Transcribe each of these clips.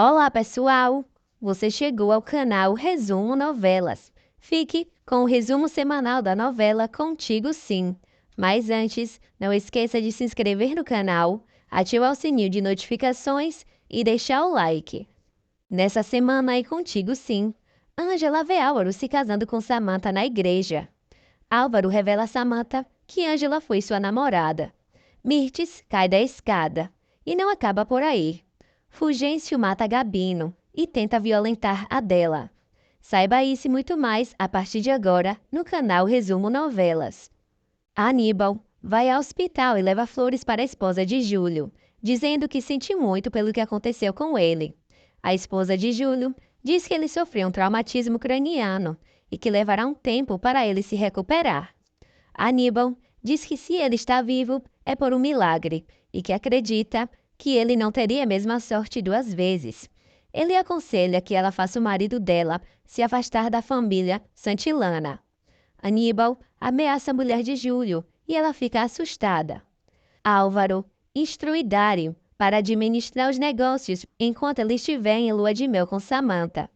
Olá, pessoal! Você chegou ao canal Resumo Novelas. Fique com o resumo semanal da novela Contigo Sim. Mas antes, não esqueça de se inscrever no canal, ativar o sininho de notificações e deixar o like. Nessa semana e Contigo Sim, Ângela vê Álvaro se casando com Samantha na igreja. Álvaro revela a Samantha que Ângela foi sua namorada. Mirtes cai da escada e não acaba por aí. Fulgêncio mata Gabino e tenta violentar Adela. Saiba isso e muito mais a partir de agora no canal Resumo Novelas. Aníbal vai ao hospital e leva flores para a esposa de Júlio, dizendo que sente muito pelo que aconteceu com ele. A esposa de Júlio diz que ele sofreu um traumatismo craniano e que levará um tempo para ele se recuperar. Aníbal diz que se ele está vivo é por um milagre e que acredita que ele não teria a mesma sorte duas vezes. Ele aconselha que ela faça o marido dela se afastar da família Santilana. Aníbal ameaça a mulher de Júlio e ela fica assustada. Álvaro instrui Dário para administrar os negócios enquanto ele estiver em lua de mel com Samantha.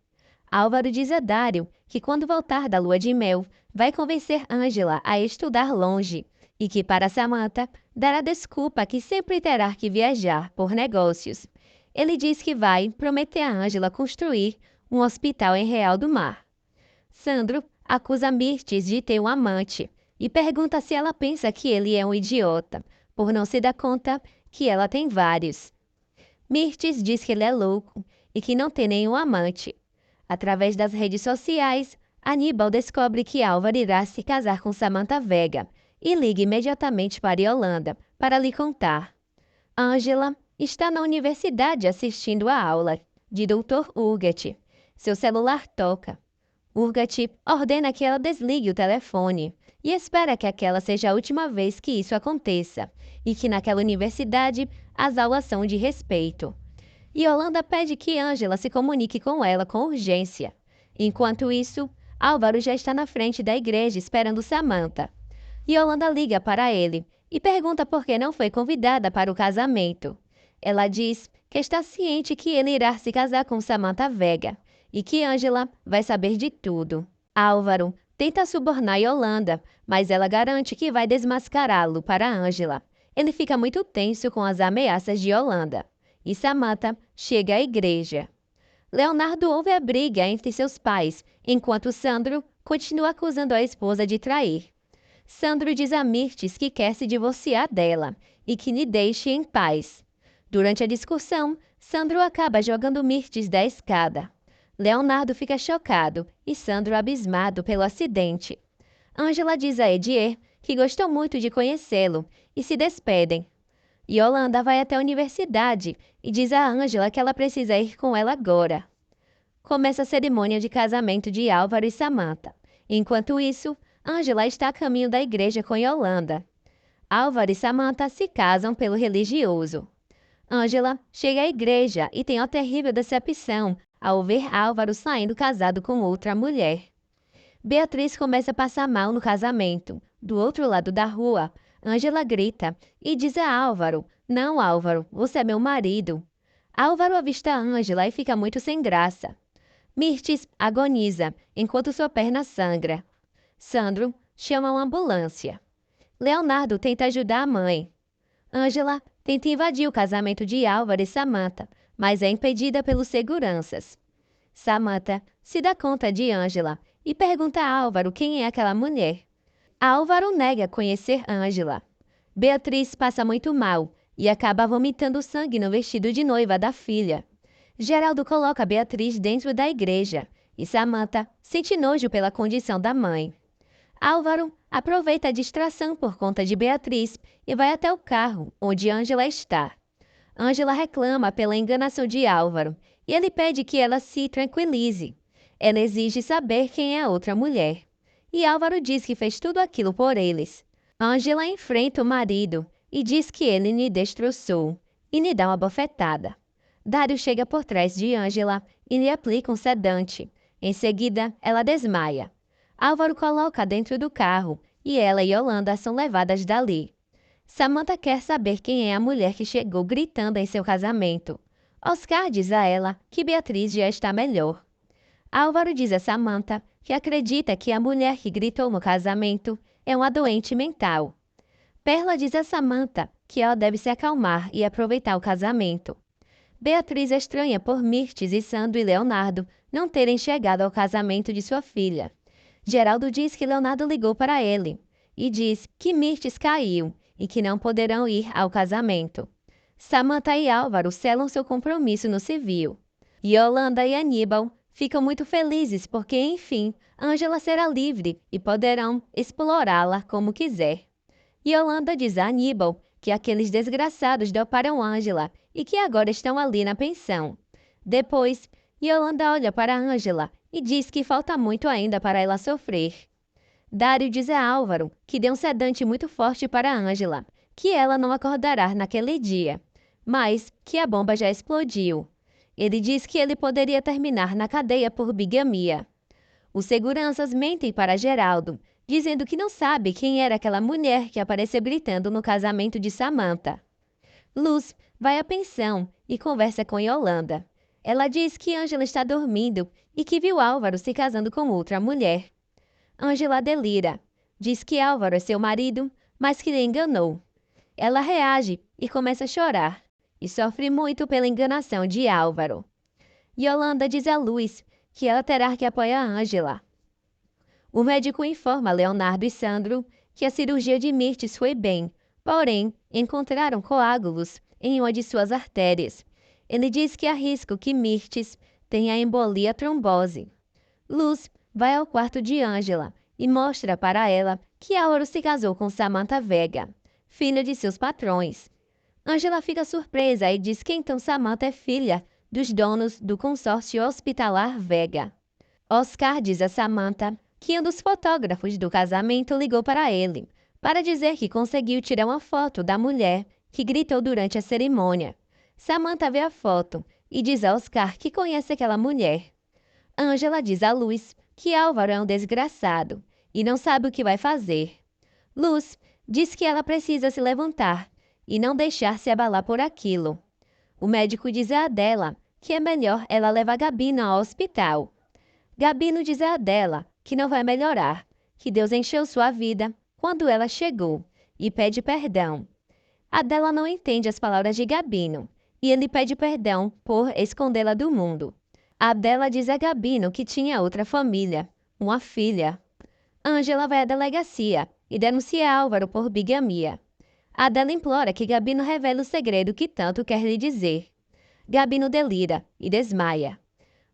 Álvaro diz a Dário que quando voltar da lua de mel, vai convencer Ângela a estudar longe e que para Samantha dará desculpa que sempre terá que viajar por negócios. Ele diz que vai prometer a Ângela construir um hospital em Real do Mar. Sandro acusa Mirtes de ter um amante e pergunta se ela pensa que ele é um idiota, por não se dar conta que ela tem vários. Mirtes diz que ele é louco e que não tem nenhum amante. Através das redes sociais, Aníbal descobre que Álvaro irá se casar com Samantha Vega e liga imediatamente para Yolanda para lhe contar. Ângela está na universidade assistindo a aula de Dr. Urgat. Seu celular toca. Urgat ordena que ela desligue o telefone e espera que aquela seja a última vez que isso aconteça e que naquela universidade as aulas são de respeito. Yolanda pede que Ângela se comunique com ela com urgência. Enquanto isso, Álvaro já está na frente da igreja esperando Samantha. Yolanda liga para ele e pergunta por que não foi convidada para o casamento. Ela diz que está ciente que ele irá se casar com Samantha Vega e que Ângela vai saber de tudo. Álvaro tenta subornar Yolanda, mas ela garante que vai desmascará-lo para Ângela. Ele fica muito tenso com as ameaças de Yolanda. E Samantha chega à igreja. Leonardo ouve a briga entre seus pais, enquanto Sandro continua acusando a esposa de trair. Sandro diz a Mirtes que quer se divorciar dela e que lhe deixe em paz. Durante a discussão, Sandro acaba jogando Mirtes da escada. Leonardo fica chocado e Sandro abismado pelo acidente. Ângela diz a Edier que gostou muito de conhecê-lo e se despedem. Yolanda vai até a universidade e diz a Ângela que ela precisa ir com ela agora. Começa a cerimônia de casamento de Álvaro e Samantha. Enquanto isso, Ângela está a caminho da igreja com Yolanda. Álvaro e Samantha se casam pelo religioso. Ângela chega à igreja e tem uma terrível decepção ao ver Álvaro saindo casado com outra mulher. Beatriz começa a passar mal no casamento. Do outro lado da rua, Ângela grita e diz a Álvaro: "Não, Álvaro, você é meu marido." Álvaro avista Ângela e fica muito sem graça. Mirtes agoniza enquanto sua perna sangra. Sandro chama uma ambulância. Leonardo tenta ajudar a mãe. Ângela tenta invadir o casamento de Álvaro e Samantha, mas é impedida pelos seguranças. Samantha se dá conta de Ângela e pergunta a Álvaro quem é aquela mulher. Álvaro nega conhecer Ângela. Beatriz passa muito mal e acaba vomitando sangue no vestido de noiva da filha. Geraldo coloca Beatriz dentro da igreja e Samantha sente nojo pela condição da mãe. Álvaro aproveita a distração por conta de Beatriz e vai até o carro onde Ângela está. Ângela reclama pela enganação de Álvaro e ele pede que ela se tranquilize. Ela exige saber quem é a outra mulher. E Álvaro diz que fez tudo aquilo por eles. Ângela enfrenta o marido e diz que ele lhe destroçou e lhe dá uma bofetada. Dário chega por trás de Ângela e lhe aplica um sedante. Em seguida, ela desmaia. Álvaro coloca dentro do carro e ela e Yolanda são levadas dali. Samantha quer saber quem é a mulher que chegou gritando em seu casamento. Oscar diz a ela que Beatriz já está melhor. Álvaro diz a Samantha que acredita que a mulher que gritou no casamento é uma doente mental. Perla diz a Samantha que ela deve se acalmar e aproveitar o casamento. Beatriz é estranha por Mirtes e Sandro e Leonardo não terem chegado ao casamento de sua filha. Geraldo diz que Leonardo ligou para ele e diz que Mirtes caiu e que não poderão ir ao casamento. Samantha e Álvaro selam seu compromisso no civil. Yolanda e Aníbal ficam muito felizes porque, enfim, Ângela será livre e poderão explorá-la como quiser. Yolanda diz a Aníbal que aqueles desgraçados doparam Ângela e que agora estão ali na pensão. Depois, Yolanda olha para Ângela e diz que falta muito ainda para ela sofrer. Dário diz a Álvaro que deu um sedante muito forte para Ângela, que ela não acordará naquele dia, mas que a bomba já explodiu. Ele diz que ele poderia terminar na cadeia por bigamia. Os seguranças mentem para Geraldo, dizendo que não sabe quem era aquela mulher que apareceu gritando no casamento de Samantha. Luz vai à pensão e conversa com Yolanda. Ela diz que Ângela está dormindo e que viu Álvaro se casando com outra mulher. Ângela delira. Diz que Álvaro é seu marido, mas que lhe enganou. Ela reage e começa a chorar, e sofre muito pela enganação de Álvaro. Yolanda diz a Luz que ela terá que apoiar Ângela. O médico informa Leonardo e Sandro que a cirurgia de Mirtes foi bem, porém encontraram coágulos em uma de suas artérias. Ele diz que arrisca que Mirtes tenha embolia trombose. Luz vai ao quarto de Ângela e mostra para ela que Álvaro se casou com Samantha Vega, filha de seus patrões. Ângela fica surpresa e diz que então Samantha é filha dos donos do consórcio hospitalar Vega. Oscar diz a Samantha que um dos fotógrafos do casamento ligou para ele, para dizer que conseguiu tirar uma foto da mulher que gritou durante a cerimônia. Samantha vê a foto e diz a Oscar que conhece aquela mulher. Ângela diz a Luz que Álvaro é um desgraçado e não sabe o que vai fazer. Luz diz que ela precisa se levantar e não deixar se abalar por aquilo. O médico diz a Adela que é melhor ela levar Gabino ao hospital. Gabino diz a Adela que não vai melhorar, que Deus encheu sua vida quando ela chegou e pede perdão. Adela não entende as palavras de Gabino e ele pede perdão por escondê-la do mundo. Adela diz a Gabino que tinha outra família, uma filha. Ângela vai à delegacia e denuncia Álvaro por bigamia. Adela implora que Gabino revele o segredo que tanto quer lhe dizer. Gabino delira e desmaia.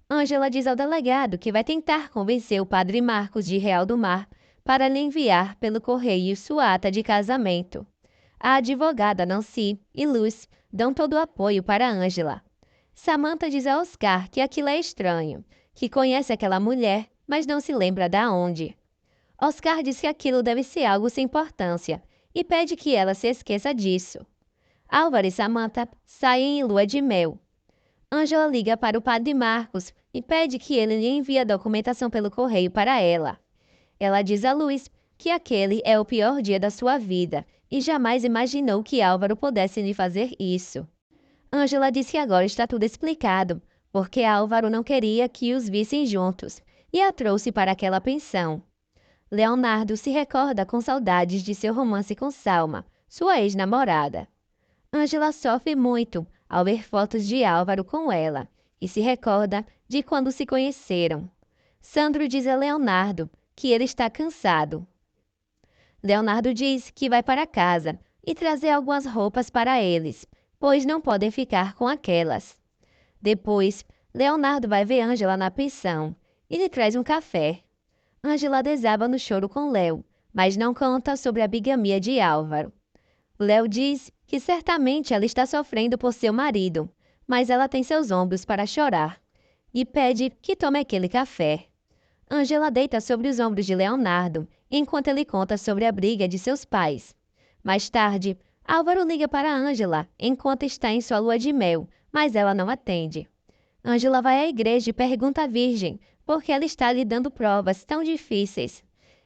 Ângela diz ao delegado que vai tentar convencer o padre Marcos de Real do Mar para lhe enviar pelo correio sua ata de casamento. A advogada Nancy e Luz dão todo o apoio para Ângela. Samantha diz a Oscar que aquilo é estranho, que conhece aquela mulher, mas não se lembra da onde. Oscar diz que aquilo deve ser algo sem importância e pede que ela se esqueça disso. Álvaro e Samantha saem em lua de mel. Ângela liga para o padre Marcos e pede que ele lhe envie a documentação pelo correio para ela. Ela diz a Luz que aquele é o pior dia da sua vida e jamais imaginou que Álvaro pudesse lhe fazer isso. Ângela diz que agora está tudo explicado, porque Álvaro não queria que os vissem juntos e a trouxe para aquela pensão. Leonardo se recorda com saudades de seu romance com Salma, sua ex-namorada. Ângela sofre muito ao ver fotos de Álvaro com ela e se recorda de quando se conheceram. Sandro diz a Leonardo que ele está cansado. Leonardo diz que vai para casa e trazer algumas roupas para eles, pois não podem ficar com aquelas. Depois, Leonardo vai ver Ângela na pensão e lhe traz um café. Ângela desaba no choro com Léo, mas não conta sobre a bigamia de Álvaro. Léo diz que certamente ela está sofrendo por seu marido, mas ela tem seus ombros para chorar e pede que tome aquele café. Ângela deita sobre os ombros de Leonardo enquanto ele conta sobre a briga de seus pais. Mais tarde, Álvaro liga para Ângela enquanto está em sua lua de mel, mas ela não atende. Ângela vai à igreja e pergunta à Virgem por que ela está lhe dando provas tão difíceis.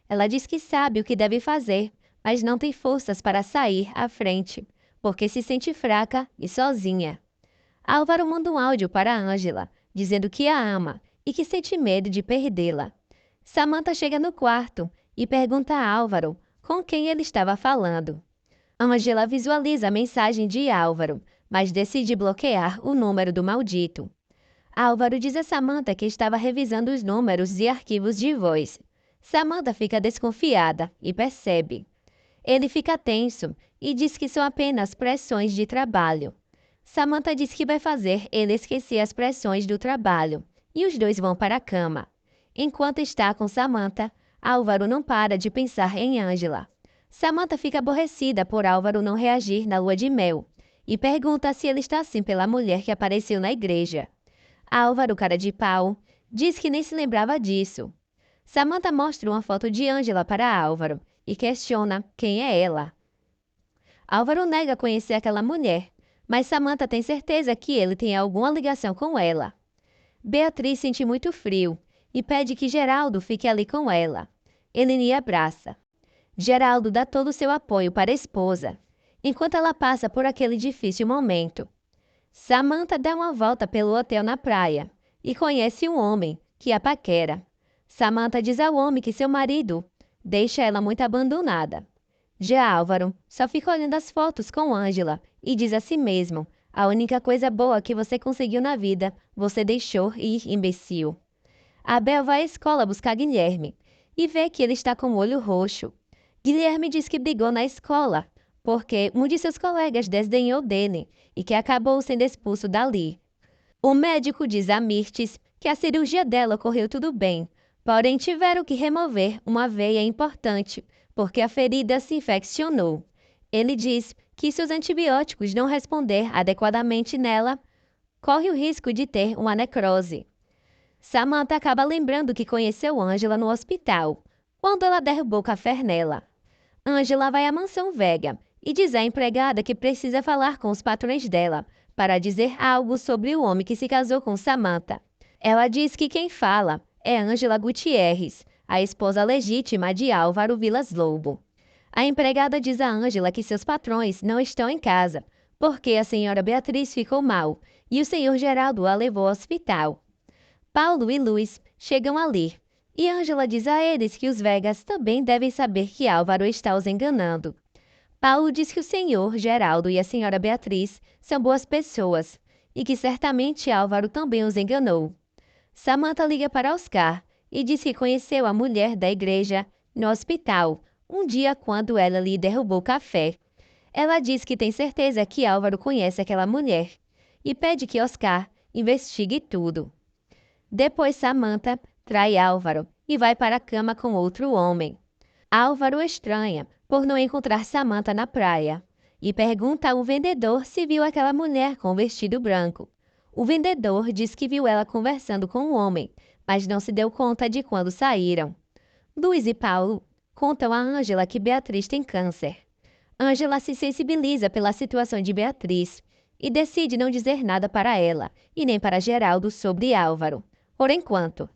Ela diz que sabe o que deve fazer, mas não tem forças para sair à frente, porque se sente fraca e sozinha. Álvaro manda um áudio para Ângela, dizendo que a ama e que sente medo de perdê-la. Samantha chega no quarto e pergunta a Álvaro com quem ele estava falando. Ângela visualiza a mensagem de Álvaro, mas decide bloquear o número do maldito. Álvaro diz a Samantha que estava revisando os números e arquivos de voz. Samantha fica desconfiada e percebe. Ele fica tenso e diz que são apenas pressões de trabalho. Samantha diz que vai fazer ele esquecer as pressões do trabalho, e os dois vão para a cama. Enquanto está com Samantha, Álvaro não para de pensar em Ângela. Samantha fica aborrecida por Álvaro não reagir na lua de mel, e pergunta se ele está assim pela mulher que apareceu na igreja. Álvaro, cara de pau, diz que nem se lembrava disso. Samantha mostra uma foto de Ângela para Álvaro e questiona quem é ela. Álvaro nega conhecer aquela mulher, mas Samantha tem certeza que ele tem alguma ligação com ela. Beatriz sente muito frio e pede que Geraldo fique ali com ela. Ele lhe abraça. Geraldo dá todo o seu apoio para a esposa, enquanto ela passa por aquele difícil momento. Samantha dá uma volta pelo hotel na praia e conhece um homem que a paquera. Samantha diz ao homem que seu marido deixa ela muito abandonada. Já Álvaro só fica olhando as fotos com Ângela e diz a si mesmo: a única coisa boa que você conseguiu na vida, você deixou ir, imbecil. Abel vai à escola buscar Guilherme e vê que ele está com o olho roxo. Guilherme diz que brigou na escola porque um de seus colegas desdenhou dele e que acabou sendo expulso dali. O médico diz a Mirtes que a cirurgia dela correu tudo bem, porém tiveram que remover uma veia importante porque a ferida se infeccionou. Ele diz que se os antibióticos não responder adequadamente nela, corre o risco de ter uma necrose. Samantha acaba lembrando que conheceu Ângela no hospital, quando ela derrubou o café nela. Ângela vai à mansão Vega e diz à empregada que precisa falar com os patrões dela para dizer algo sobre o homem que se casou com Samantha. Ela diz que quem fala é Ângela Gutierrez, a esposa legítima de Álvaro Vilas Lobo. A empregada diz a Ângela que seus patrões não estão em casa, porque a senhora Beatriz ficou mal e o senhor Geraldo a levou ao hospital. Paulo e Luiz chegam ali, e Ângela diz a eles que os Vegas também devem saber que Álvaro está os enganando. Paulo diz que o senhor Geraldo e a senhora Beatriz são boas pessoas, e que certamente Álvaro também os enganou. Samantha liga para Oscar e diz que conheceu a mulher da igreja no hospital, um dia quando ela lhe derrubou o café. Ela diz que tem certeza que Álvaro conhece aquela mulher, e pede que Oscar investigue tudo. Depois Samantha trai Álvaro e vai para a cama com outro homem. Álvaro estranha por não encontrar Samantha na praia e pergunta ao vendedor se viu aquela mulher com o vestido branco. O vendedor diz que viu ela conversando com o homem, mas não se deu conta de quando saíram. Luiz e Paulo contam a Ângela que Beatriz tem câncer. Ângela se sensibiliza pela situação de Beatriz e decide não dizer nada para ela e nem para Geraldo sobre Álvaro. Por enquanto,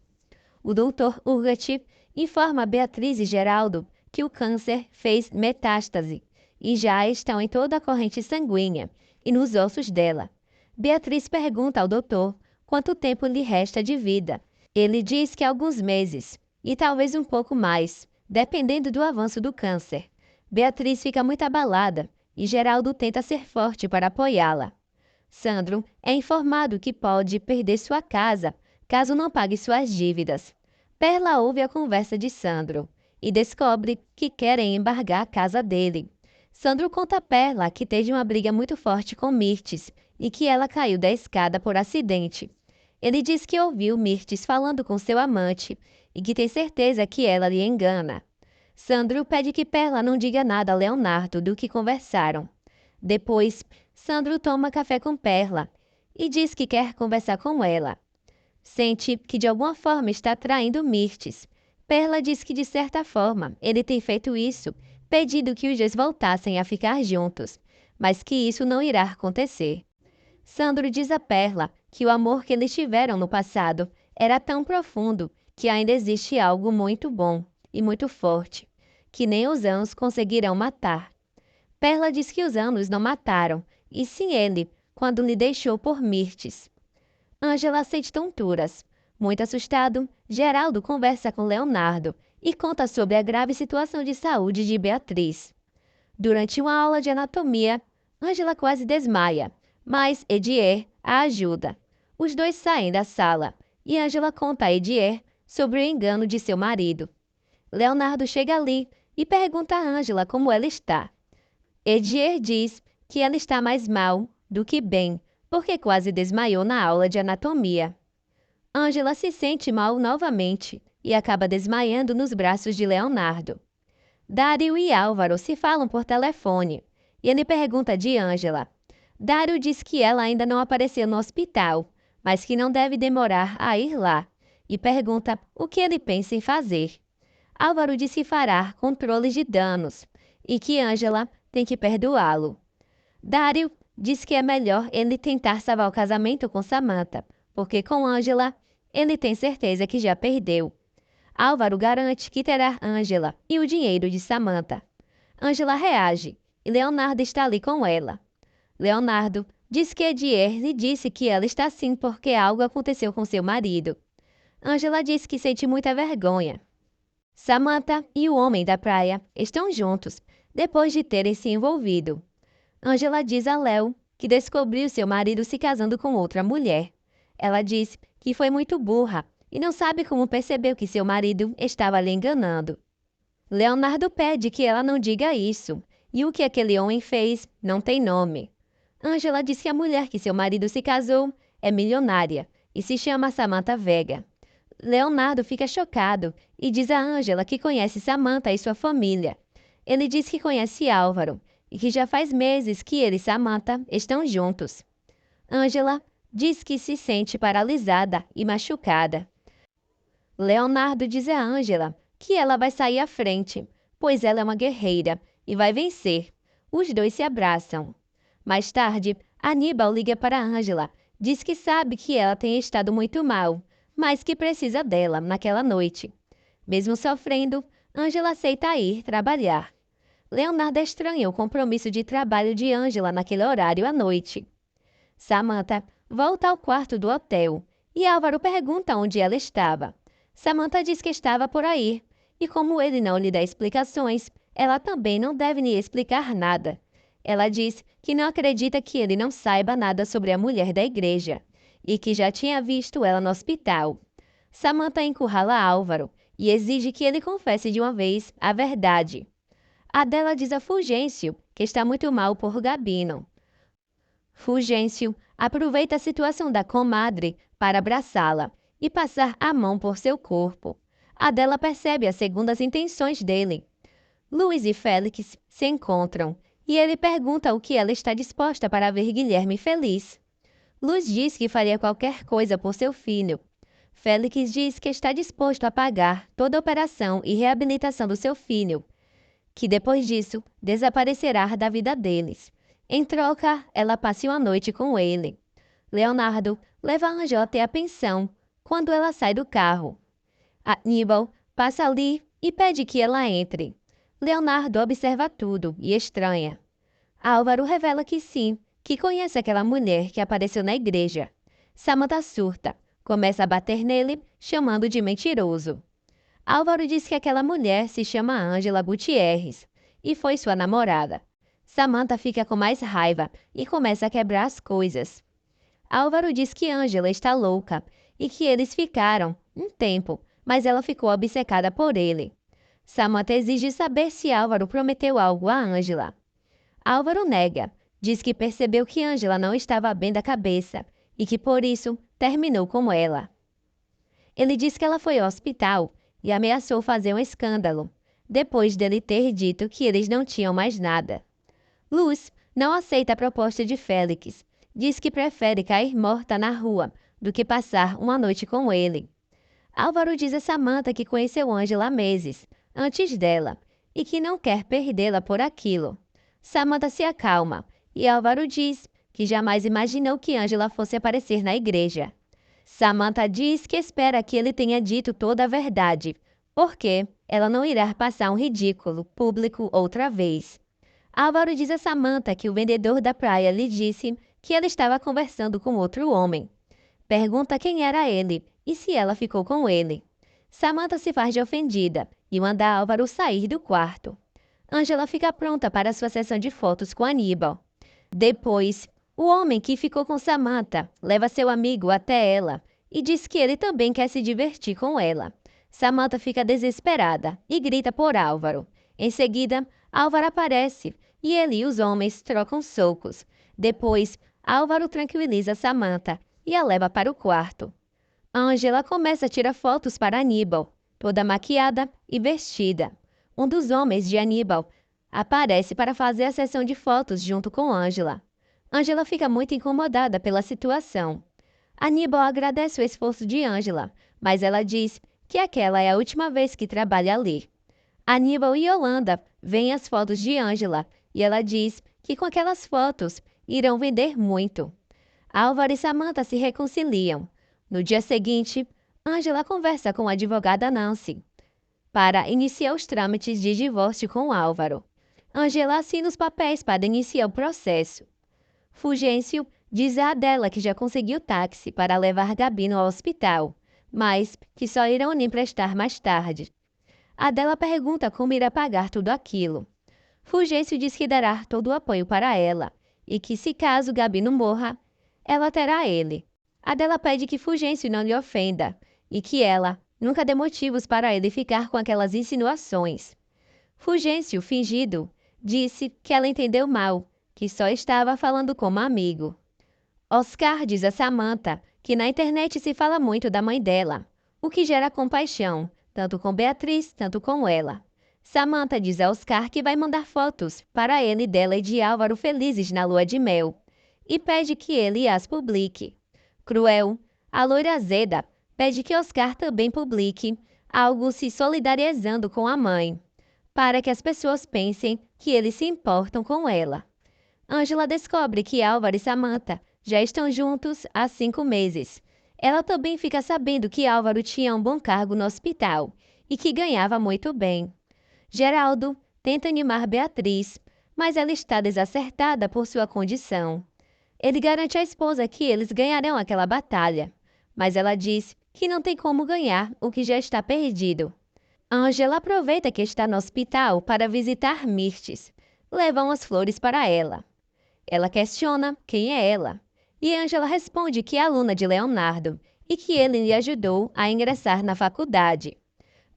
o Dr. Urgati informa Beatriz e Geraldo que o câncer fez metástase e já estão em toda a corrente sanguínea e nos ossos dela. Beatriz pergunta ao doutor quanto tempo lhe resta de vida. Ele diz que alguns meses e talvez um pouco mais, dependendo do avanço do câncer. Beatriz fica muito abalada e Geraldo tenta ser forte para apoiá-la. Sandro é informado que pode perder sua casa caso não pague suas dívidas. Perla ouve a conversa de Sandro e descobre que querem embargar a casa dele. Sandro conta a Perla que teve uma briga muito forte com Mirtes e que ela caiu da escada por acidente. Ele diz que ouviu Mirtes falando com seu amante e que tem certeza que ela lhe engana. Sandro pede que Perla não diga nada a Leonardo do que conversaram. Depois, Sandro toma café com Perla e diz que quer conversar com ela. Sente que de alguma forma está traindo Mirtes. Perla diz que de certa forma ele tem feito isso, pedindo que os dois voltassem a ficar juntos, mas que isso não irá acontecer. Sandro diz a Perla que o amor que eles tiveram no passado era tão profundo que ainda existe algo muito bom e muito forte, que nem os anos conseguirão matar. Perla diz que os anos não mataram, e sim ele, quando lhe deixou por Mirtes. Ângela sente tonturas. Muito assustado, Geraldo conversa com Leonardo e conta sobre a grave situação de saúde de Beatriz. Durante uma aula de anatomia, Ângela quase desmaia, mas Edier a ajuda. Os dois saem da sala e Ângela conta a Edier sobre o engano de seu marido. Leonardo chega ali e pergunta a Ângela como ela está. Edier diz que ela está mais mal do que bem, porque quase desmaiou na aula de anatomia. Ângela se sente mal novamente e acaba desmaiando nos braços de Leonardo. Dário e Álvaro se falam por telefone e ele pergunta de Ângela. Dário diz que ela ainda não apareceu no hospital, mas que não deve demorar a ir lá, e pergunta o que ele pensa em fazer. Álvaro diz que fará controles de danos e que Ângela tem que perdoá-lo. Dário diz que é melhor ele tentar salvar o casamento com Samantha, porque com Ângela ele tem certeza que já perdeu. Álvaro garante que terá Ângela e o dinheiro de Samantha. Ângela reage e Leonardo está ali com ela. Leonardo diz que Edier lhe disse que ela está assim porque algo aconteceu com seu marido. Ângela diz que sente muita vergonha. Samantha e o homem da praia estão juntos depois de terem se envolvido. Ângela diz a Léo que descobriu seu marido se casando com outra mulher. Ela diz que foi muito burra e não sabe como percebeu que seu marido estava lhe enganando. Leonardo pede que ela não diga isso, e o que aquele homem fez não tem nome. Ângela diz que a mulher que seu marido se casou é milionária e se chama Samantha Vega. Leonardo fica chocado e diz a Ângela que conhece Samantha e sua família. Ele diz que conhece Álvaro e que já faz meses que ele e Samantha estão juntos. Ângela diz que se sente paralisada e machucada. Leonardo diz a Ângela que ela vai sair à frente, pois ela é uma guerreira e vai vencer. Os dois se abraçam. Mais tarde, Aníbal liga para Ângela, diz que sabe que ela tem estado muito mal, mas que precisa dela naquela noite. Mesmo sofrendo, Ângela aceita ir trabalhar. Leonardo estranha o compromisso de trabalho de Ângela naquele horário à noite. Samantha volta ao quarto do hotel e Álvaro pergunta onde ela estava. Samantha diz que estava por aí, e como ele não lhe dá explicações, ela também não deve lhe explicar nada. Ela diz que não acredita que ele não saiba nada sobre a mulher da igreja, e que já tinha visto ela no hospital. Samantha encurrala Álvaro e exige que ele confesse de uma vez a verdade. Adela diz a Fulgêncio que está muito mal por Gabino. Fulgêncio aproveita a situação da comadre para abraçá-la e passar a mão por seu corpo. Adela percebe as segundas intenções dele. Luiz e Félix se encontram e ele pergunta o que ela está disposta para ver Guilherme feliz. Luz diz que faria qualquer coisa por seu filho. Félix diz que está disposto a pagar toda a operação e reabilitação do seu filho, que depois disso desaparecerá da vida deles. Em troca, ela passe uma noite com ele. Leonardo leva Ângela até a pensão quando ela sai do carro. Aníbal passa ali e pede que ela entre. Leonardo observa tudo e estranha. Álvaro revela que sim, que conhece aquela mulher que apareceu na igreja. Samantha surta, começa a bater nele, chamando de mentiroso. Álvaro diz que aquela mulher se chama Ângela Gutierrez e foi sua namorada. Samantha fica com mais raiva e começa a quebrar as coisas. Álvaro diz que Ângela está louca e que eles ficaram um tempo, mas ela ficou obcecada por ele. Samantha exige saber se Álvaro prometeu algo a Ângela. Álvaro nega, diz que percebeu que Ângela não estava bem da cabeça e que por isso terminou com ela. Ele diz que ela foi ao hospital e ameaçou fazer um escândalo, depois dele ter dito que eles não tinham mais nada. Luz não aceita a proposta de Félix, diz que prefere cair morta na rua do que passar uma noite com ele. Álvaro diz a Samantha que conheceu Ângela há meses, antes dela, e que não quer perdê-la por aquilo. Samantha se acalma, e Álvaro diz que jamais imaginou que Ângela fosse aparecer na igreja. Samantha diz que espera que ele tenha dito toda a verdade, porque ela não irá passar um ridículo público outra vez. Álvaro diz a Samantha que o vendedor da praia lhe disse que ele estava conversando com outro homem. Pergunta quem era ele e se ela ficou com ele. Samantha se faz de ofendida e manda Álvaro sair do quarto. Angela fica pronta para sua sessão de fotos com Aníbal. Depois, o homem que ficou com Samantha leva seu amigo até ela e diz que ele também quer se divertir com ela. Samantha fica desesperada e grita por Álvaro. Em seguida, Álvaro aparece e ele e os homens trocam socos. Depois, Álvaro tranquiliza Samantha e a leva para o quarto. Angela começa a tirar fotos para Aníbal, toda maquiada e vestida. Um dos homens de Aníbal aparece para fazer a sessão de fotos junto com Angela. Angela fica muito incomodada pela situação. Aníbal agradece o esforço de Angela, mas ela diz que aquela é a última vez que trabalha ali. Aníbal e Yolanda veem as fotos de Angela e ela diz que com aquelas fotos irão vender muito. Álvaro e Samantha se reconciliam. No dia seguinte, Angela conversa com a advogada Nancy para iniciar os trâmites de divórcio com Álvaro. Angela assina os papéis para iniciar o processo. Fulgêncio diz a Adela que já conseguiu táxi para levar Gabino ao hospital, mas que só irão lhe emprestar mais tarde. Adela pergunta como irá pagar tudo aquilo. Fulgêncio diz que dará todo o apoio para ela e que se caso Gabino morra, ela terá ele. Adela pede que Fulgêncio não lhe ofenda e que ela nunca dê motivos para ele ficar com aquelas insinuações. Fulgêncio, fingido, disse que ela entendeu mal, que só estava falando como amigo. Oscar diz a Samantha que na internet se fala muito da mãe dela, o que gera compaixão, tanto com Beatriz, tanto com ela. Samantha diz a Oscar que vai mandar fotos para ele, dela e de Álvaro felizes na lua de mel, e pede que ele as publique. Cruel, a loira azeda, pede que Oscar também publique algo se solidarizando com a mãe, para que as pessoas pensem que eles se importam com ela. Angela descobre que Álvaro e Samantha já estão juntos há 5 meses. Ela também fica sabendo que Álvaro tinha um bom cargo no hospital e que ganhava muito bem. Geraldo tenta animar Beatriz, mas ela está desacertada por sua condição. Ele garante à esposa que eles ganharão aquela batalha, mas ela diz que não tem como ganhar o que já está perdido. Angela aproveita que está no hospital para visitar Mirtes. Levam as flores para ela. Ela questiona quem é ela, e Angela responde que é aluna de Leonardo e que ele lhe ajudou a ingressar na faculdade.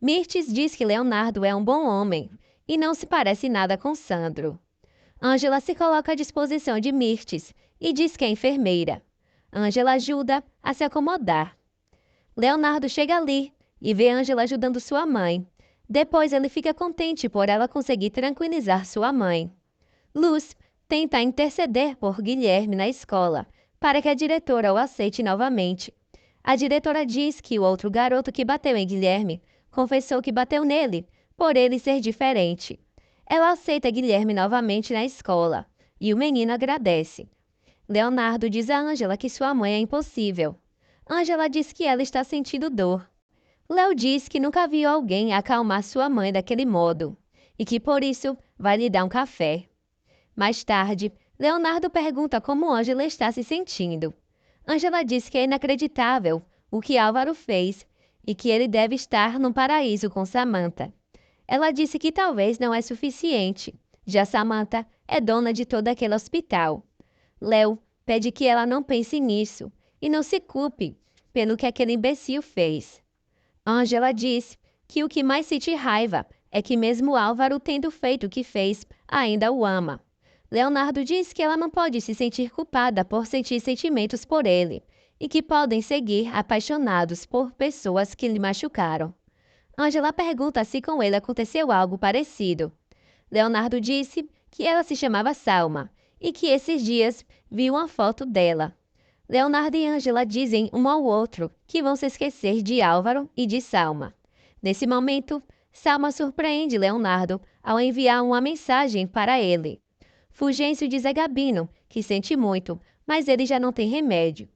Mirtes diz que Leonardo é um bom homem e não se parece nada com Sandro. Angela se coloca à disposição de Mirtes e diz que é enfermeira. Angela ajuda a se acomodar. Leonardo chega ali e vê Angela ajudando sua mãe. Depois ele fica contente por ela conseguir tranquilizar sua mãe. Luz tenta interceder por Guilherme na escola, para que a diretora o aceite novamente. A diretora diz que o outro garoto que bateu em Guilherme confessou que bateu nele, por ele ser diferente. Ela aceita Guilherme novamente na escola, e o menino agradece. Leonardo diz a Angela que sua mãe é impossível. Angela diz que ela está sentindo dor. Léo diz que nunca viu alguém acalmar sua mãe daquele modo, e que por isso vai lhe dar um café. Mais tarde, Leonardo pergunta como Angela está se sentindo. Angela diz que é inacreditável o que Álvaro fez e que ele deve estar no paraíso com Samantha. Ela disse que talvez não é suficiente, já Samantha é dona de todo aquele hospital. Léo pede que ela não pense nisso e não se culpe pelo que aquele imbecil fez. Angela diz que o que mais sente raiva é que mesmo Álvaro tendo feito o que fez, ainda o ama. Leonardo diz que ela não pode se sentir culpada por sentir sentimentos por ele e que podem seguir apaixonados por pessoas que lhe machucaram. Angela pergunta se com ele aconteceu algo parecido. Leonardo disse que ela se chamava Salma e que esses dias viu uma foto dela. Leonardo e Angela dizem um ao outro que vão se esquecer de Álvaro e de Salma. Nesse momento, Salma surpreende Leonardo ao enviar uma mensagem para ele. Fulgêncio diz a Gabino que sente muito, mas ele já não tem remédio.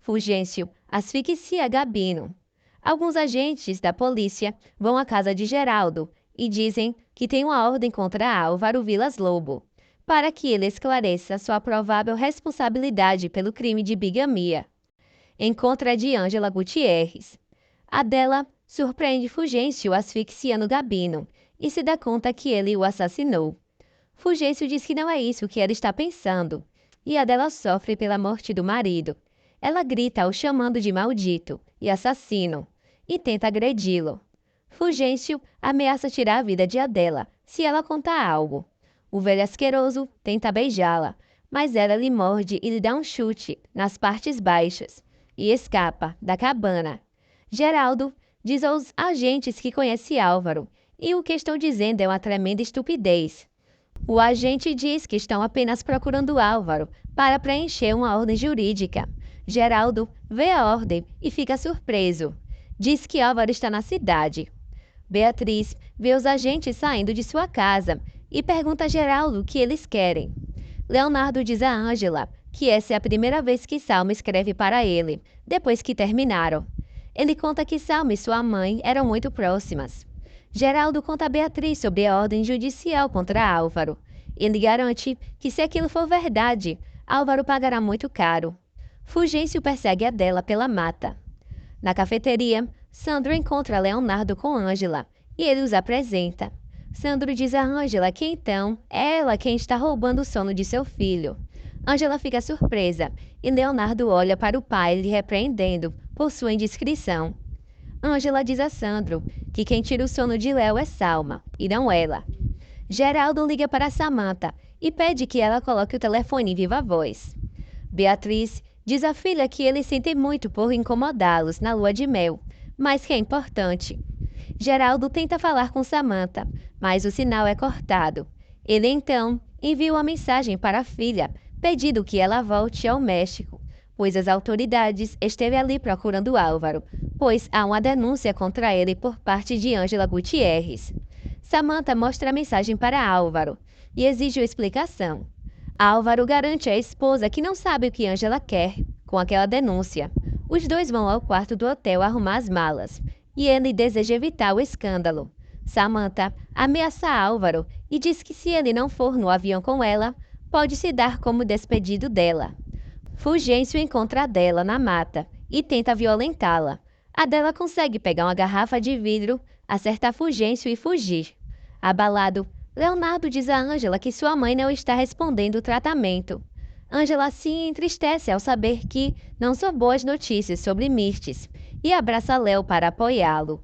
Fulgêncio asfixia Gabino. Alguns agentes da polícia vão à casa de Geraldo e dizem que tem uma ordem contra Álvaro Vilas Lobo. para que ele esclareça sua provável responsabilidade pelo crime de bigamia. Encontra de Ângela Gutierrez. Adela surpreende Fulgêncio asfixiando Gabino e se dá conta que ele o assassinou. Fulgêncio diz que não é isso que ela está pensando, e Adela sofre pela morte do marido. Ela grita o chamando de maldito e assassino, e tenta agredi-lo. Fulgêncio ameaça tirar a vida de Adela se ela contar algo. O velho asqueroso tenta beijá-la, mas ela lhe morde e lhe dá um chute nas partes baixas, e escapa da cabana. Geraldo diz aos agentes que conhece Álvaro, e o que estão dizendo é uma tremenda estupidez. O agente diz que estão apenas procurando Álvaro para preencher uma ordem jurídica. Geraldo vê a ordem e fica surpreso. Diz que Álvaro está na cidade. Beatriz vê os agentes saindo de sua casa e pergunta a Geraldo o que eles querem. Leonardo diz a Ângela que essa é a primeira vez que Salma escreve para ele, depois que terminaram. Ele conta que Salma e sua mãe eram muito próximas. Geraldo conta a Beatriz sobre a ordem judicial contra Álvaro. Ele garante que, se aquilo for verdade, Álvaro pagará muito caro. Fulgêncio persegue Adela pela mata. Na cafeteria, Sandro encontra Leonardo com Ângela e ele os apresenta. Sandro diz a Ângela que então é ela quem está roubando o sono de seu filho. Ângela fica surpresa e Leonardo olha para o pai lhe repreendendo por sua indiscrição. Ângela diz a Sandro que quem tira o sono de Léo é Salma, e não ela. Geraldo liga para Samantha e pede que ela coloque o telefone em viva voz. Beatriz diz à filha que ele sente muito por incomodá-los na lua de mel, mas que é importante. Geraldo tenta falar com Samantha, mas o sinal é cortado. Ele então envia uma mensagem para a filha, pedindo que ela volte ao México, pois as autoridades esteve ali procurando Álvaro, pois há uma denúncia contra ele por parte de Ângela Gutierrez. Samantha mostra a mensagem para Álvaro e exige uma explicação. Álvaro garante à esposa que não sabe o que Ângela quer com aquela denúncia. Os dois vão ao quarto do hotel arrumar as malas e ele deseja evitar o escândalo. Samantha ameaça Álvaro e diz que se ele não for no avião com ela, pode se dar como despedido dela. Fulgêncio encontra Adela na mata e tenta violentá-la. Adela consegue pegar uma garrafa de vidro, acertar Fulgêncio e fugir. Abalado, Leonardo diz a Ângela que sua mãe não está respondendo o tratamento. Ângela se entristece ao saber que não são boas notícias sobre Mirtes e abraça Léo para apoiá-lo.